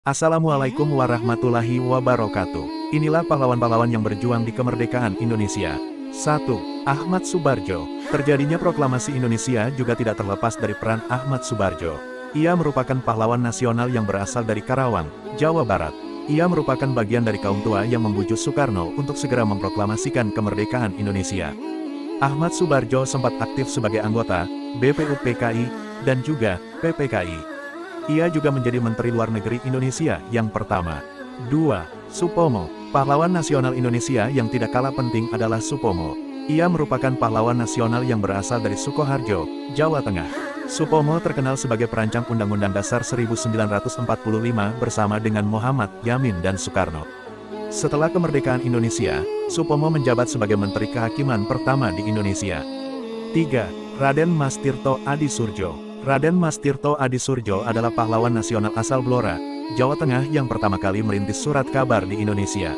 Assalamualaikum warahmatullahi wabarakatuh. Inilah pahlawan-pahlawan yang berjuang di kemerdekaan Indonesia. 1. Ahmad Subarjo. Terjadinya proklamasi Indonesia juga tidak terlepas dari peran Ahmad Subarjo. Ia merupakan pahlawan nasional yang berasal dari Karawang, Jawa Barat. Ia merupakan bagian dari kaum tua yang membujuk Soekarno untuk segera memproklamasikan kemerdekaan Indonesia. Ahmad Subarjo sempat aktif sebagai anggota BPUPKI dan juga PPKI. Ia juga menjadi Menteri Luar Negeri Indonesia yang pertama. 2. Supomo. Pahlawan nasional Indonesia yang tidak kalah penting adalah Supomo. Ia merupakan pahlawan nasional yang berasal dari Sukoharjo, Jawa Tengah. Supomo terkenal sebagai perancang Undang-Undang Dasar 1945 bersama dengan Muhammad Yamin dan Soekarno. Setelah kemerdekaan Indonesia, Supomo menjabat sebagai Menteri Kehakiman pertama di Indonesia. 3. Raden Mas Tirto Adisurjo. Raden Mas Tirto Adisurjo adalah pahlawan nasional asal Blora, Jawa Tengah yang pertama kali merintis surat kabar di Indonesia.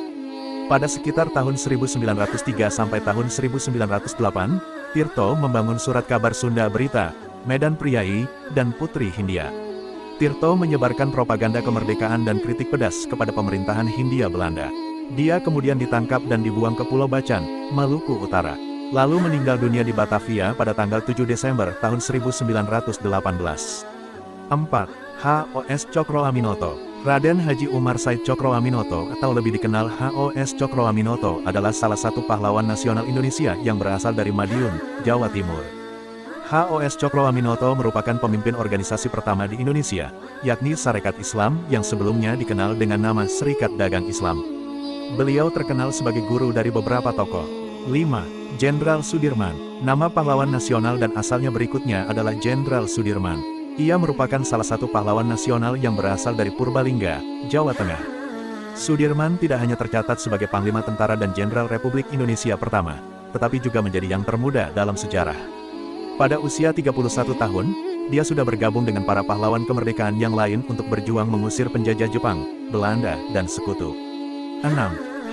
Pada sekitar tahun 1903 sampai tahun 1908, Tirto membangun surat kabar Sunda Berita, Medan Priai, dan Putri Hindia. Tirto menyebarkan propaganda kemerdekaan dan kritik pedas kepada pemerintahan Hindia Belanda. Dia kemudian ditangkap dan dibuang ke Pulau Bacan, Maluku Utara. Lalu meninggal dunia di Batavia pada tanggal 7 Desember tahun 1918. 4. H.O.S. Cokroaminoto. Raden Haji Umar Said Cokroaminoto atau lebih dikenal H.O.S. Cokroaminoto adalah salah satu pahlawan nasional Indonesia yang berasal dari Madiun, Jawa Timur. H.O.S. Cokroaminoto merupakan pemimpin organisasi pertama di Indonesia, yakni Sarekat Islam yang sebelumnya dikenal dengan nama Serikat Dagang Islam. Beliau terkenal sebagai guru dari beberapa tokoh. 5. Jenderal Sudirman. Nama pahlawan nasional dan asalnya berikutnya adalah Jenderal Sudirman. Ia merupakan salah satu pahlawan nasional yang berasal dari Purbalingga, Jawa Tengah. Sudirman tidak hanya tercatat sebagai Panglima Tentara dan Jenderal Republik Indonesia pertama, tetapi juga menjadi yang termuda dalam sejarah. Pada usia 31 tahun, dia sudah bergabung dengan para pahlawan kemerdekaan yang lain untuk berjuang mengusir penjajah Jepang, Belanda, dan sekutu. 6.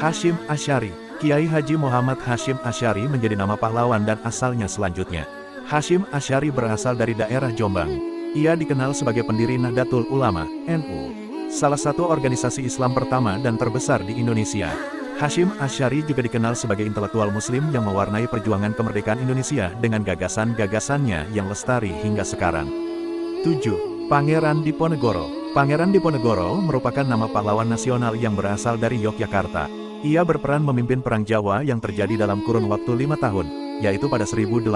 Hasyim Asyari. Kiai Haji Muhammad Hasyim Asyari menjadi nama pahlawan dan asalnya selanjutnya. Hasyim Asyari berasal dari daerah Jombang. Ia dikenal sebagai pendiri Nahdlatul Ulama, NU, salah satu organisasi Islam pertama dan terbesar di Indonesia. Hasyim Asyari juga dikenal sebagai intelektual muslim yang mewarnai perjuangan kemerdekaan Indonesia dengan gagasan-gagasannya yang lestari hingga sekarang. 7. Pangeran Diponegoro. Pangeran Diponegoro merupakan nama pahlawan nasional yang berasal dari Yogyakarta. Ia berperan memimpin Perang Jawa yang terjadi dalam kurun waktu 5 tahun, yaitu pada 1825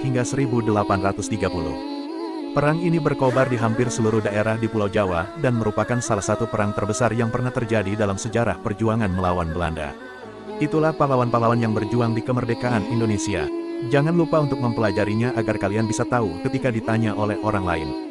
hingga 1830. Perang ini berkobar di hampir seluruh daerah di Pulau Jawa dan merupakan salah satu perang terbesar yang pernah terjadi dalam sejarah perjuangan melawan Belanda. Itulah pahlawan-pahlawan yang berjuang di kemerdekaan Indonesia. Jangan lupa untuk mempelajarinya agar kalian bisa tahu ketika ditanya oleh orang lain.